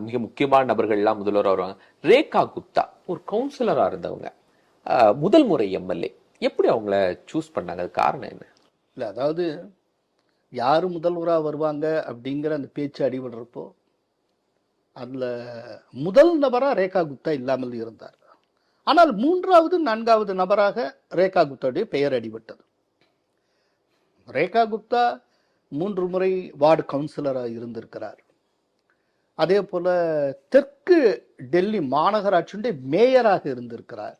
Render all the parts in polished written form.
மிக முக்கியமான நபர்கள் எல்லாம் முதல்வராக வருவாங்க. ரேகா குப்தா ஒரு கவுன்சிலரா இருந்தவங்க, முதல் முறை எம்எல்ஏ. எப்படி அவங்கள சூஸ் பண்ணாங்க? அது காரணம் என்ன? இல்லை, அதாவது யார் முதல்வராக வருவாங்க அப்படிங்கிற அந்த பேச்சு அடிபடுறப்போ அதில் முதல் நபராக ரேகா குப்தா இல்லாமல் இருந்தார். ஆனால் 3வது 4வது நபராக ரேகா குப்தாவுடைய பெயர் அடிபட்டது. ரேகா குப்தா 3 முறை வார்டு கவுன்சிலராக இருந்திருக்கிறார். அதே போல தெற்கு டெல்லி மாநகராட்சியுடைய மேயராக இருந்திருக்கிறார்.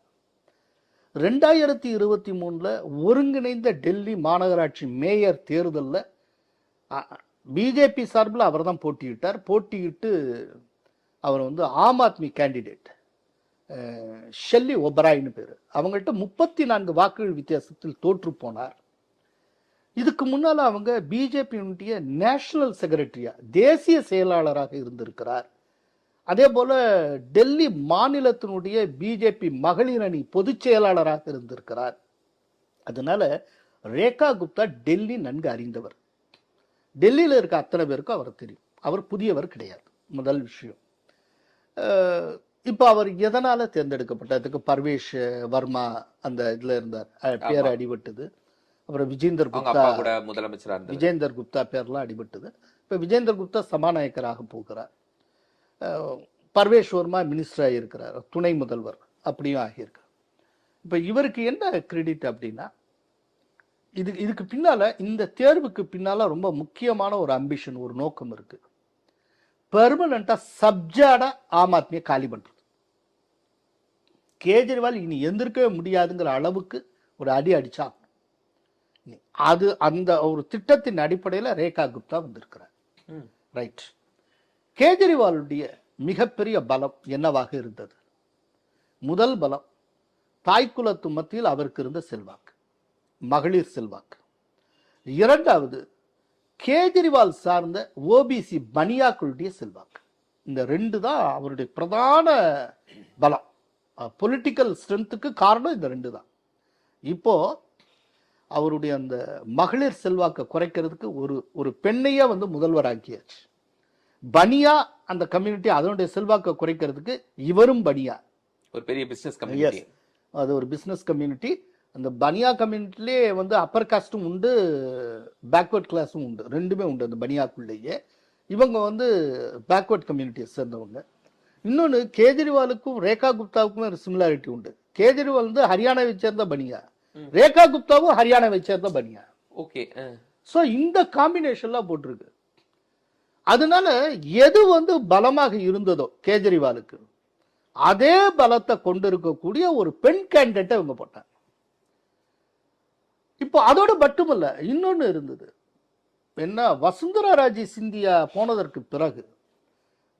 2023 ஒருங்கிணைந்த டெல்லி மாநகராட்சி மேயர் தேர்தலில் பிஜேபி சார்பில் அவர் தான் போட்டியிட்டார். போட்டியிட்டு அவர் ஆம் ஆத்மி கேண்டிடேட் ஷெல்லி ஒபராய்னு பேர், அவங்கள்ட்ட 34 வாக்குகள் வித்தியாசத்தில் தோற்று போனார். இதுக்கு முன்னால் அவங்க பிஜேபியினுடைய நேஷனல் செக்ரட்டரியா, தேசிய செயலாளராக இருந்திருக்கிறார். அதே போல டெல்லி மாநிலத்தினுடைய பிஜேபி மகளிர் அணி பொதுச் செயலாளராக இருந்திருக்கிறார். அதனால ரேகா குப்தா டெல்லி நன்கு அறிந்தவர். டெல்லியில் இருக்க அத்தனை பேருக்கும் அவர் தெரியும். அவர் புதியவர் கிடையாது. முதல் விஷயம். இப்போ அவர் எதனால தேர்ந்தெடுக்கப்பட்டதுக்கு பர்வேஷ் வர்மா அந்த இதுல இருந்தார், பேர் அடிபட்டது. அப்புறம் விஜேந்தர் குப்தா பேர்லாம் அடிபட்டது. இப்போ விஜேந்தர் குப்தா சபாநாயகராக போகிறார். பர்வேஷ் வர்மா மினிஸ்டராக இருக்கிறார், துணை முதல்வர் அப்படியும் ஆகியிருக்கார். இப்போ இவருக்கு என்ன கிரெடிட் அப்படின்னா, இதுக்கு பின்னால, இந்த தேர்வுக்கு பின்னால ரொம்ப முக்கியமான ஒரு அம்பிஷன், ஒரு நோக்கம் இருக்கு. பெர்மனண்டா சப்ஜாடா ஆம் ஆத்மியை காலி பண்றது. கேஜ்ரிவால் இனி எந்திருக்கவே முடியாதுங்கிற அளவுக்கு ஒரு அடி அடிச்சா அது அந்த ஒரு திட்டத்தின் அடிப்படையில் ரேகா குப்தா வந்திருக்கிறார். ரைட். கேஜ்ரிவாலுடைய மிகப்பெரிய பலம் என்னவாக இருந்தது? முதல் பலம் தாய்க்குலத்து மத்தியில் அவருக்கு இருந்த செல்வாக்கு, மகளிர் செல்வாக்கு. இரண்டாவது கேஜ்ரிவால் சார்ந்த ஓபிசி பனியாக்களுடைய செல்வாக்கு. இந்த 2 தான் அவருடைய பிரதான பலம். பொலிட்டிக்கல் ஸ்ட்ரென்த்துக்கு காரணம் இந்த 2 தான். இப்போ அவருடைய அந்த மகளிர் செல்வாக்கை குறைக்கிறதுக்கு ஒரு பெண்ணையே முதல்வராக்கியாச்சு. பனியா அந்த கம்யூனிட்டி, அதனுடைய செல்வாக்கை குறைக்கிறதுக்கு இவரும் பனியா, ஒரு பெரிய பிசினஸ் கம்யூனிட்டி. அது ஒரு பிசினஸ் கம்யூனிட்டி. அந்த பனியா கம்யூனிட்டிலே அப்பர் காஸ்டும் உண்டு, பேக்வர்ட் கிளாஸும் உண்டு, 2மே உண்டு அந்த பனியாக்குள்ளேயே. இவங்க பேக்வர்ட் கம்யூனிட்டியை சேர்ந்தவங்க. இன்னொன்று, கேஜ்ரிவாலுக்கும் ரேகா குப்தாவுக்கும் ஒரு சிமிலாரிட்டி உண்டு. கேஜ்ரிவால் ஹரியானாவை சேர்ந்த பனியா, ரேகா குப்தாவும் ஹரியானாவை சேர்ந்த பனியா. ஓகே. ஸோ இந்த காம்பினேஷன்லாம் போட்டிருக்கு. அதனால எது பலமாக இருந்ததோ கேஜ்ரிவாலுக்கு, அதே பலத்தை கொண்டிருக்கக்கூடிய ஒரு பெண் கேண்டிடேட்டை இவங்க போட்டாங்க. இப்போ அதோட மட்டுமல்ல, இன்னொன்னு இருந்தது. என்ன, வசுந்தரா ராஜே சிந்தியா போனதற்கு பிறகு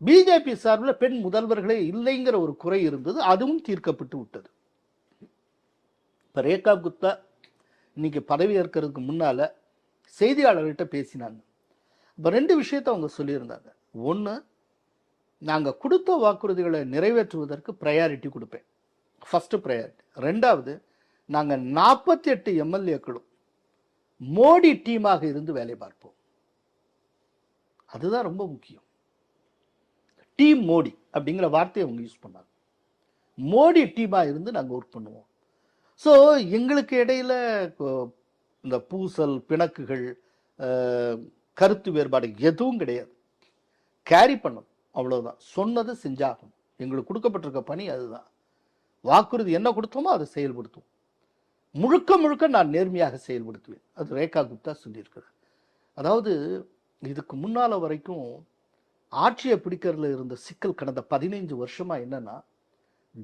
பிஜேபி சார்பில் பெண் முதல்வர்களே இல்லைங்கிற ஒரு குறை இருந்தது. அதுவும் தீர்க்கப்பட்டு விட்டது. இப்போ ரேகா குப்தா இன்னைக்கு பதவி ஏற்கிறதுக்கு முன்னால செய்தியாளர்கிட்ட பேசினாங்க. இப்போ 2 விஷயத்தை அவங்க சொல்லியிருந்தாங்க. ஒன்று, நாங்கள் கொடுத்த வாக்குறுதிகளை நிறைவேற்றுவதற்கு ப்ரையாரிட்டி கொடுப்பேன், ஃபர்ஸ்ட் ப்ரையாரிட்டி. 2வது, நாங்கள் 48 எம்எல்ஏக்களும் மோடி டீமாக இருந்து வேலை பார்ப்போம். அதுதான் ரொம்ப முக்கியம். டீம் மோடி அப்படிங்கிற வார்த்தையை அவங்க யூஸ் பண்ணாங்க. மோடி டீமாக இருந்து நாங்கள் ஒர்க் பண்ணுவோம். ஸோ எங்களுக்கு இடையில இந்த பூசல், பிணக்குகள், கருத்து வேறுபாடு எதுவும் கிடையாது. கேரி பண்ணணும், அவ்வளோதான். சொன்னது செஞ்சாகணும். எங்களுக்கு கொடுக்கப்பட்டிருக்க பணி அதுதான். வாக்குறுதி என்ன கொடுத்தோமோ அதை செயல்படுத்துவோம். முழுக்க முழுக்க நான் நேர்மையாக செயல்படுத்துவேன். அது ரேகா குப்தா சொல்லியிருக்கிறார். அதாவது இதுக்கு முன்னால வரைக்கும் ஆட்சியை பிடிக்கிறதுல இருந்த சிக்கல் கடந்த 15 வருஷமா என்னன்னா,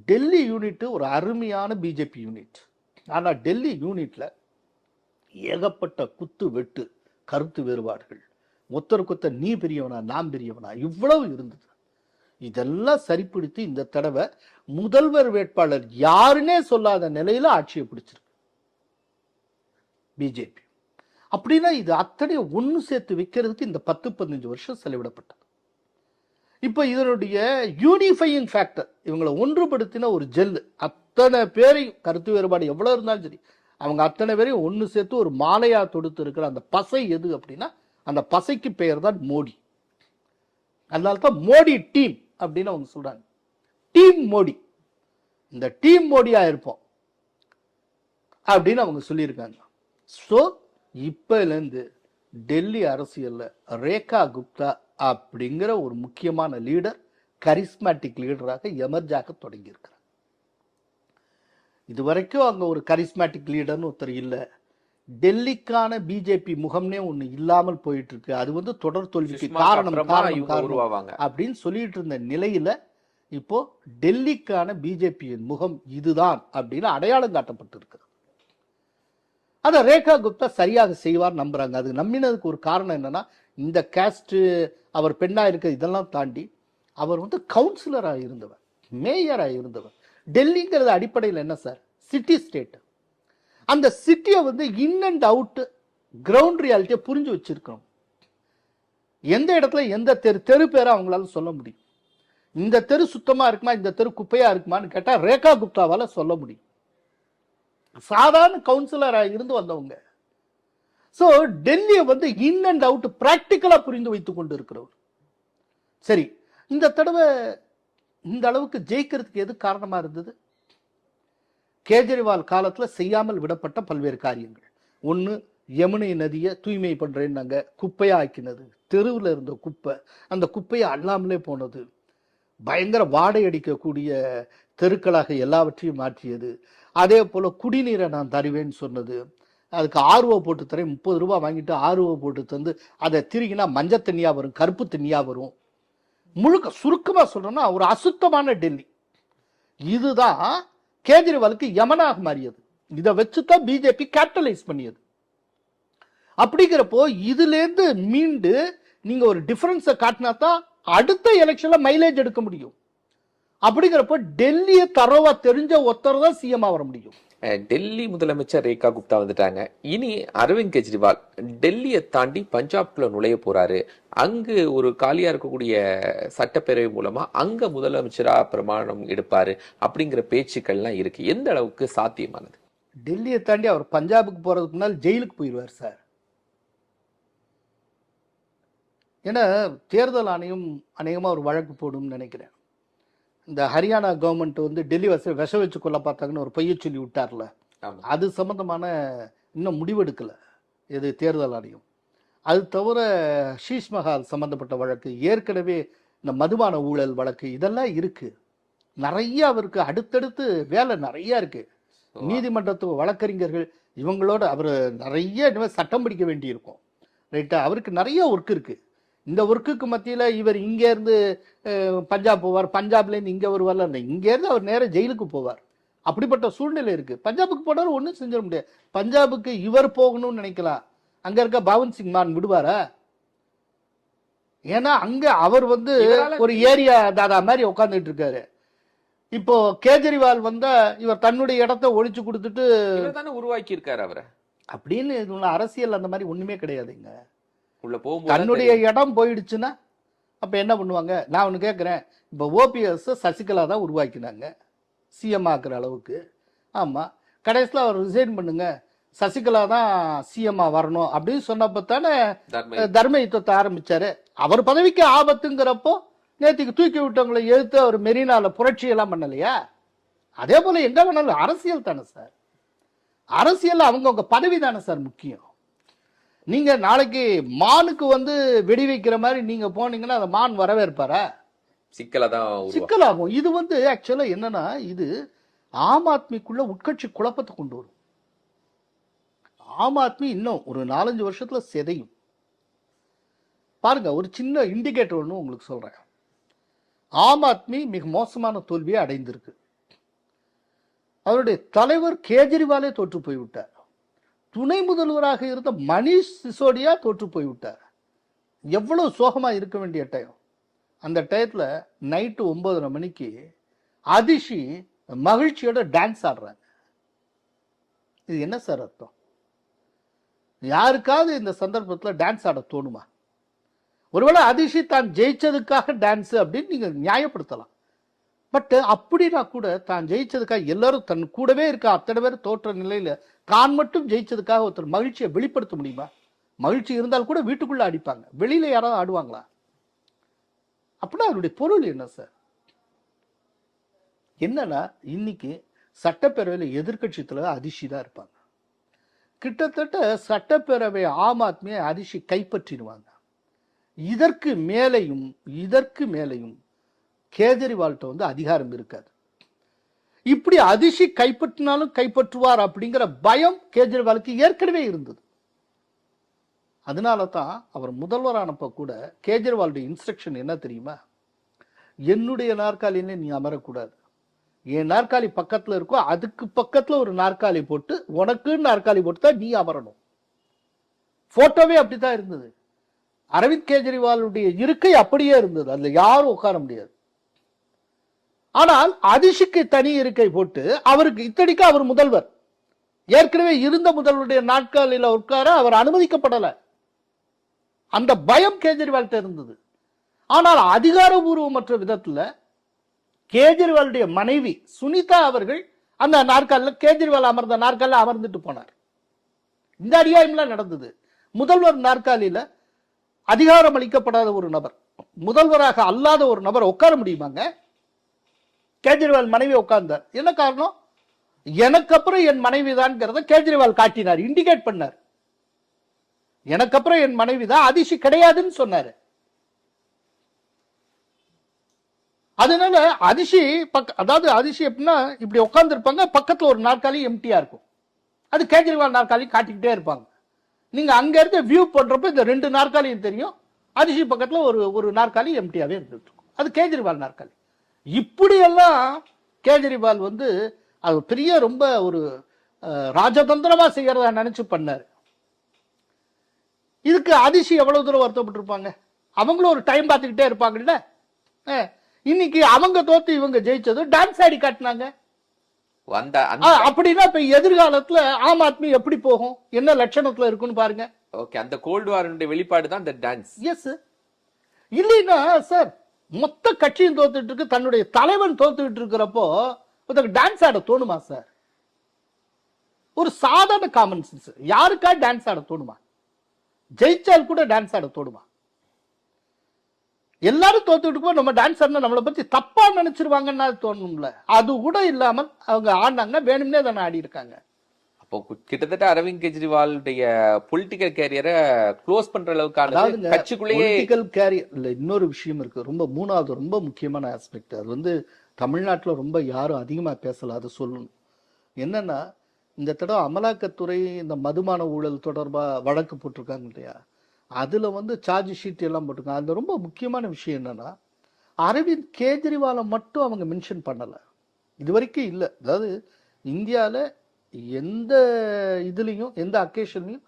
டெல்லி யூனிட் ஒரு அருமையான பிஜேபி யூனிட். ஆனால் டெல்லி யூனிட்ல ஏகப்பட்ட குத்து வெட்டு, கருத்து வேறுபாடுகள், ஒருத்தருக்கொத்த நீ பெரியவனா நான் பெரியவனா இவ்வளவு இருந்தது. இதெல்லாம் சரிப்படுத்தி இந்த தடவை முதல்வர் வேட்பாளர் யாருன்னே சொல்லாத நிலையில ஆட்சியை பிடிச்சிருக்கு பிஜேபி. அப்படின்னா இது அத்தனை ஒன்று சேர்த்து வைக்கிறதுக்கு இந்த 10-15 வருஷம் செலவிடப்பட்டது. இப்போ இதனுடைய யூனிஃபையிங் ஃபேக்டர், இவங்களை ஒன்றுபடுத்தின ஒரு ஜெல், அத்தனை பேரையும், கருத்து வேறுபாடு எவ்வளோ இருந்தாலும் சரி, அவங்க அத்தனை பேரையும் ஒன்று சேர்த்து ஒரு மாலையா தொடுத்து இருக்கிற அந்த பசை எது அப்படின்னா, அந்த பசைக்கு பெயர் தான் மோடி. அதனால தான் மோடி டீம் அப்படின்னு அவங்க சொல்றாங்க. டீம் மோடி, இந்த டீம் மோடியா இருப்போம் அப்படின்னு அவங்க சொல்லியிருக்காங்க. ஸோ இப்போலேருந்து டெல்லி அரசியல்ல ரேகா குப்தா அப்படிங்கிற ஒரு முக்கியமான லீடர், கரிஸ்மேட்டிக் லீடராக எமர்ஜாக தொடங்கியிருக்கிறார். இதுவரைக்கும் அங்க ஒரு கரிஸ்மேட்டிக் லீடர்னு ஒருத்தர் இல்லை. டெல்லிக்கான பிஜேபி முகம்னே ஒண்ணு இல்லாமல் போயிட்டு இருக்கு. அது வந்து தொடர் தோல்விக்கு காரணம் அப்படின்னு சொல்லிட்டு இருந்த நிலையில இப்போ டெல்லிக்கான பிஜேபியின் முகம் இதுதான் அப்படின்னு அடையாளம் காட்டப்பட்டிருக்கு. அதை ரேகா குப்தா சரியாக செய்வார் நம்புறாங்க. அது நம்பினதுக்கு ஒரு காரணம் என்னன்னா, இந்த கேஸ்ட், அவர் பெண்ணா இருக்க இதெல்லாம் தாண்டி அவர் வந்து கவுன்சிலராக இருந்தவர், மேயராக இருந்தவர். டெல்லிங்கிறது அடிப்படையில் என்ன சார், சிட்டி ஸ்டேட். அந்த சிட்டியை வந்து இன் அண்ட் அவுட் கிரவுண்ட் ரியாலிட்டியை புரிஞ்சு வச்சிருக்கணும். எந்த இடத்துல எந்த தெரு பேரை அவங்களால சொல்ல முடியும். இந்த தெரு சுத்தமா இருக்குமா, இந்த தெரு குப்பையா இருக்குமான்னு கேட்டா ரேகா குப்தாவால சொல்ல முடியும். சாதாரண கவுன்சிலராக இருந்து வந்தவங்க. ஸோ டெல்லியை வந்து இன் அண்ட் அவுட் பிராக்டிக்கலா புரிந்து வைத்துக் கொண்டு இருக்கிறவர். சரி, இந்த தடவை இந்த அளவுக்கு ஜெயிக்கிறதுக்கு எது காரணமா இருந்தது? கேஜ்ரிவால் காலத்துல செய்யாமல் விடப்பட்ட பல்வேறு காரியங்கள். ஒன்று, யமுனை நதியை தூய்மை பண்றேன்னாங்க, குப்பையா ஆக்கினது. தெருவில் இருந்த குப்பை, அந்த குப்பையை அள்ளாமலே போனது. பயங்கர வாடை அடிக்கக்கூடிய தெருக்களாக எல்லாவற்றையும் மாற்றியது. அதே போல குடிநீரை நான் தருவேன்னு சொன்னது. அதுக்கு ஆர்வ போட்டு தரேன், 30 ரூபாய் வாங்கிட்டு ஆர்வ போட்டு தந்து அதை திருகினா மஞ்சள் தண்ணியா வரும், கருப்பு தண்ணியா வரும். முழுக்க சுருக்கமா சொல்றேன்னா ஒரு அசுத்தமான டெல்லி. இதுதான் கேஜ்ரிவாலுக்கு யமனாக மாறியது. இதை வச்சுதான் பிஜேபி கேபிட்டலைஸ் பண்ணியது. அப்படிங்கிறப்போ இதுல இருந்து மீண்டு நீங்க ஒரு டிஃபரன்ஸை காட்டினா தான் அடுத்த எலெக்ஷன்ல மைலேஜ் எடுக்க முடியும். அப்படிங்கிறப்போ டெல்லியை தரவா தெரிஞ்ச ஒருத்தர் தான் சிஎம் வர முடியும். டெல்லி முதலமைச்சர் ரேகா குப்தா வந்துட்டாங்க. இனி அரவிந்த் கெஜ்ரிவால் டெல்லியை தாண்டி பஞ்சாப்ல நுழைய போறாரு. அங்கு ஒரு காலியா இருக்கக்கூடிய சட்டப்பேரவை மூலமா அங்க முதலமைச்சரா பிரமாணம் எடுப்பாரு அப்படிங்கிற பேச்சுக்கள்லாம் இருக்கு. எந்த அளவுக்கு சாத்தியமானது? டெல்லியை தாண்டி அவர் பஞ்சாபுக்கு போறதுக்கு முன்னால் ஜெயிலுக்கு போயிடுவார் சார். ஏன்னா தேர்தல் ஆணையம் அநேகமாக ஒரு வழக்கு போடும்னு நினைக்கிறேன். இந்த ஹரியானா கவர்மெண்ட் வந்து டெல்லி விஷம் வச்சு கொள்ள பார்த்தாங்கன்னு ஒரு பொய்யை சொல்லி விட்டார்ல, அது சம்பந்தமான இன்னும் முடிவெடுக்கல இது தேர்தல் ஆணையம். அது தவிர ஷீஷ் மஹால் சம்பந்தப்பட்ட வழக்கு, ஏற்கனவே இந்த மதுபான ஊழல் வழக்கு, இதெல்லாம் இருக்கு. நிறைய அவருக்கு அடுத்தடுத்து வேலை நிறைய இருக்கு. நீதிமன்றத்து வழக்கறிஞர்கள் இவங்களோட அவர் நிறைய சட்டம் படிக்க வேண்டி இருக்கும். ரைட்டா, அவருக்கு நிறைய ஒர்க் இருக்கு. இந்த ஒர்க்குக்கு மத்தியில் இவர் இங்கேருந்து பஞ்சாப் போவார், பஞ்சாப்லேருந்து இங்கே வருவார்ல, இங்கேருந்து அவர் நேராக ஜெயிலுக்கு போவார். அப்படிப்பட்ட சூழ்நிலை இருக்கு. பஞ்சாபுக்கு போனாலும் ஒன்றும் செஞ்சிட முடியாது. பஞ்சாபுக்கு இவர் போகணும்னு நினைக்கலாம், அங்க இருக்க பவன் சிங் மான் விடுவாரா? ஏன்னா அங்க அவர் வந்து ஒரு ஏரியா தாதா மாதிரி உட்காந்துட்டு இருக்காரு. இப்போ கேஜ்ரிவால் வந்தா இவர் தன்னுடைய இடத்த ஒழிச்சு கொடுத்துட்டு உருவாக்கி இருக்காரு அவரை அப்படின்னு. அரசியல் அந்த மாதிரி ஒண்ணுமே கிடையாதுங்க. உள்ள போகும்போது தன்னுடைய இடம் போயிடுச்சுன்னா அப்ப என்ன பண்ணுவாங்க? நான் ஒண்ணு கேட்கிறேன். இப்ப ஓபிஎஸ் சசிகலா தான் உருவாக்கினாங்க சிஎம் ஆக்குற அளவுக்கு. ஆமா, கடைசியில் அவர் ரிசைன் பண்ணுங்க, சசிகலா தான் சிஎம் வரணும் அப்படின்னு சொன்னப்ப தானே தர்ம யுத்தத்தை ஆரம்பிச்சாரு. அவர் பதவிக்கு ஆபத்துங்கிறப்போ நேற்றுக்கு தூக்கி விட்டவங்களை எழுத்து அவர் மெரினால புரட்சி எல்லாம் பண்ணலையா? அதே போல எங்க வேணாலும் அரசியல் தானே சார். அரசியல் அவங்கவுங்க பதவி தானே சார் முக்கியம். நீங்க நாளைக்கு மானுக்கு வந்து வெடி வைக்கிற மாதிரி நீங்க போனீங்கன்னா அந்த மான் வரவேற்பாரா? சிக்கலாகும். இது வந்து ஆக்சுவலா என்னன்னா, இது ஆம் ஆத்மிக்குள்ள உட்கட்சி குழப்பத்தை கொண்டு வரும். ஆம் ஆத்மி இன்னும் ஒரு 4-5 வருஷத்துல சிதையும். பாருங்க, ஒரு சின்ன இண்டிகேட்டர் ஒன்று உங்களுக்கு சொல்றேன். ஆம் ஆத்மி மிக மோசமான தோல்வியை அடைந்திருக்கு. அவருடைய தலைவர் கேஜ்ரிவாலே தோற்று போய்விட்டார். துணை முதல்வராக இருந்த மணிஷ் சிசோடியா தோற்று போய்விட்டார். எவ்வளவு சோகமா இருக்க வேண்டிய டைம். அந்த டயத்துல நைட்டு 9:30 மணிக்கு அதிஷி மகிழ்ச்சியோட டான்ஸ் ஆடுறாங்க. இது என்ன சார் அர்த்தம்? யாருக்காவது இந்த சந்தர்ப்பத்தில் டான்ஸ் ஆட தோணுமா? ஒருவேளை அதிஷி தான் ஜெயிச்சதுக்காக டான்ஸ் அப்படின்னு நீங்க நியாயப்படுத்தலாம். பட் அப்படின்னா கூட தான் ஜெயிச்சதுக்காக எல்லாரும் தன் கூடவே இருக்க அத்தனை பேர் தோற்ற நிலையில தான் மட்டும் ஜெயிச்சதுக்காக ஒருத்தர் மகிழ்ச்சியை வெளிப்படுத்த முடியுமா? மகிழ்ச்சி இருந்தால் கூட வீட்டுக்குள்ள அடிப்பாங்க, வெளியில யாராவது ஆடுவாங்களா? அப்படின்னா அவருடைய பொருள் என்ன சார்? என்னன்னா இன்னைக்கு சட்டப்பேரவையில் எதிர்கட்சித்துல அதிர்ச்சி தான் இருப்பாங்க. கிட்டத்தட்ட சட்டப்பேரவை ஆம் ஆத்மியை அதிர்ச்சி கைப்பற்றிடுவாங்க. இதற்கு மேலையும் கேஜரிவால்கிட்ட வந்து அதிகாரம் இருக்காது. இப்படி அதிர்ச்சி கைப்பற்றினாலும் கைப்பற்றுவார் அப்படிங்கிற பயம் கேஜரிவாலுக்கு ஏற்கனவே இருந்தது. அதனால தான் அவர் முதல்வரானப்ப கூட கேஜரிவாலுடைய இன்ஸ்ட்ரக்ஷன் என்ன தெரியுமா? என்னுடைய நாற்காலியில நீ அமரக்கூடாது, என் நாற்காலி பக்கத்துல இருக்கோ அதுக்கு பக்கத்துல ஒரு நாற்காலி போட்டு உனக்கு நாற்காலி போட்டு தான் நீ அமரணும். போட்டோவே அப்படித்தான் இருந்தது. அரவிந்த் கெஜ்ரிவாலுடைய இருக்கை அப்படியே இருந்தது, அதுல யாரும் உட்கார முடியாது. ஆனால் அதிஷிக்கு தனி இருக்கை போட்டு அவருக்கு இத்தடிக்கு அவர் முதல்வர், ஏற்கனவே இருந்த முதல்வருடைய நாட்காலில் உட்கார அவர் அனுமதிக்கப்படல. அந்த பயம் கேஜ்ரிவால்கிட்ட இருந்தது. ஆனால் அதிகாரபூர்வமற்ற விதத்துல கேஜ்ரிவாலுடைய மனைவி சுனிதா அவர்கள் அந்த நாற்காலில் கேஜ்ரிவால் அமர்ந்த நாற்காலில் அமர்ந்துட்டு போனார். இந்த அநியாயம்லாம் நடந்தது. முதல்வர் நாற்காலியில அதிகாரம் அளிக்கப்படாத ஒரு நபர், முதல்வராக அல்லாத ஒரு நபர் உட்கார முடியுமாங்க? கேஜ்ரிவால் மனைவி உட்கார்ந்தார். என்ன காரணம்? எனக்கு அப்புறம் என் மனைவி தான் கேஜ்ரிவால் காட்டினார், இண்டிகேட் பண்ணார். எனக்கு அப்புறம் என் மனைவி தான், அதிர்ச்சி கிடையாதுன்னு சொன்னாரு. அதனால அதிர்ச்சி அதாவது அதிர்ச்சி எப்படின்னா இப்படி உட்கார்ந்து இருப்பாங்க, பக்கத்துல ஒரு நாற்காலி எம்டியா இருக்கும், அது கேஜ்ரிவால் நாற்காலி காட்டிக்கிட்டே இருப்பாங்க. நீங்க அங்க இருந்து வியூ பண்றப்ப இந்த ரெண்டு நாற்காலியும் தெரியும், அதிர்ச்சி பக்கத்துல ஒரு நாற்காலி எம்டியாவே இருந்துட்டு இருக்கும், அது கேஜ்ரிவால் நாற்காலி. இப்படியெல்லாம் கேஜ்ரிவால் வந்து அது பெரிய ரொம்ப ஒரு ராஜதந்திரமா செய்யறதா நினைச்சு பண்ணாரு. இதுக்கு அதிர்ச்சி எவ்வளவு தூரம் வருத்தப்பட்டு இருப்பாங்க. அவங்களும் ஒரு டைம் பார்த்துக்கிட்டே இருப்பாங்கல்ல. இன்னைக்கு அவங்க தோத்து இவங்க ஜெயிச்சது டான்ஸ் ஆடி காட்டினாங்க. அப்படின்னா இப்ப எதிர்காலத்துல ஆம் ஆத்மி எப்படி போகும், என்ன லட்சணத்துல இருக்குன்னு பாருங்க. ஓகே, அந்த கோல்டு வாருடைய வெளிப்பாடு தான் இந்த டான்ஸ். எஸ், இல்லைன்னா சார் மொத்த கட்சியும் தோத்துட்டு இருக்கு, தன்னுடைய தலைவன் தோத்துக்கிட்டு இருக்கிறப்போ டான்ஸ் ஆட தோணுமா சார்? ஒரு சாதாரண காமன் சென்ஸ், யாருக்கா டான்ஸ் ஆட தோணுமா? ஜெயிச்சால் கூட டான்ஸ் ஆட தோணுமா? எல்லாரும் தோத்துட்டு நம்ம டான்ஸ் ஆடினா நம்மளை பத்தி தப்பா நினைச்சிருவாங்கன்னா தோணும்ல. அது கூட இல்லாமல் அவங்க ஆடினாங்க, வேணும்னே தானே ஆடி இருக்காங்க. அப்போ கிட்டத்தட்ட அரவிந்த் கெஜ்ரிவாலுடைய பொலிட்டிக்கல் கேரியரை க்ளோஸ் பண்ற அளவுக்கான கட்சிக்குள்ளேயே பொலிட்டிக்கல் கேரியர் இல்ல. இன்னொரு விஷயம் இருக்கு, ரொம்ப மூணாவது ரொம்ப முக்கியமான ஆஸ்பெக்ட். அது வந்து தமிழ்நாட்டில் ரொம்ப யாரும் அதிகமா பேசல, அது சொல்லணும். என்னன்னா இந்த தடவை அமலாக்கத்துறை இந்த மதுபான ஊழல் தொடர்பா வழக்கு போட்டிருக்காங்க இல்லையா, அதுல வந்து சார்ஜ் ஷீட் எல்லாம் போட்டிருக்காங்க. அந்த ரொம்ப முக்கியமான விஷயம் என்னன்னா அரவிந்த் கெஜ்ரிவாலை மட்டும் அவங்க மென்ஷன் பண்ணல, இது வரைக்கும் இல்லை. அதாவது இந்தியாவில் எந்த இதுலையும் எந்த அக்கேஷன்லையும்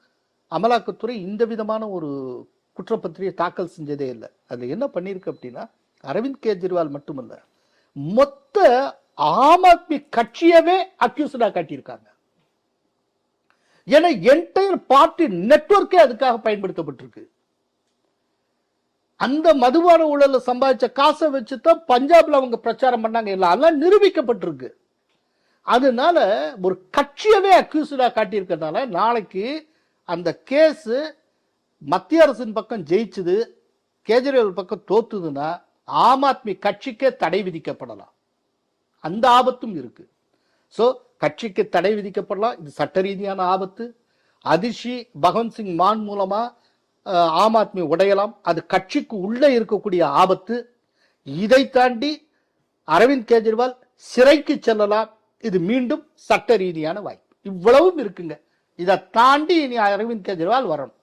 அமலாக்கத்துறை இந்த விதமான ஒரு குற்றப்பத்திரிகை தாக்கல் செஞ்சதே இல்லை. அதுல என்ன பண்ணிருக்கு அப்படின்னா அரவிந்த் கெஜ்ரிவால் மட்டுமல்ல, மொத்த ஆம் ஆத்மி கட்சியவே அக்யூஸ்டா காட்டியிருக்காங்க. ஏன்னா என்டையர் பார்ட்டி நெட்வொர்க்கே அதுக்காக பயன்படுத்தப்பட்டிருக்கு. அந்த மதுபான ஊழல சம்பாதிச்ச காசை வச்சுதான் பஞ்சாப்ல அவங்க பிரச்சாரம் பண்ணாங்க, எல்லாம் நிரூபிக்கப்பட்டிருக்கு. அதனால ஒரு கட்சியவே அக்யூஸ்டா காட்டியிருக்கிறதுனால நாளைக்கு அந்த கேஸ் மத்திய அரசின் பக்கம் ஜெயிச்சது, கேஜ்ரிவால் பக்கம் தோத்துதுன்னா ஆம் ஆத்மி கட்சிக்கே தடை விதிக்கப்படலாம், அந்த ஆபத்தும் இருக்கு. சோ கட்சிக்கு தடை விதிக்கப்படலாம், இது சட்ட ரீதியான ஆபத்து. அதிர்ச்சி பகவந்த் சிங் மான் மூலமா ஆம் ஆத்மி உடையலாம், அது கட்சிக்கு உள்ள இருக்கக்கூடிய ஆபத்து. இதை தாண்டி அரவிந்த் கெஜ்ரிவால் சிறைக்கு செல்லலாம், இது மீண்டும் சட்ட ரீதியான வாய்ப்பு. இவ்வளவும் இருக்குங்க. இதை தாண்டி இனி அரவிந்த் கெஜ்ரிவால் வரணும்.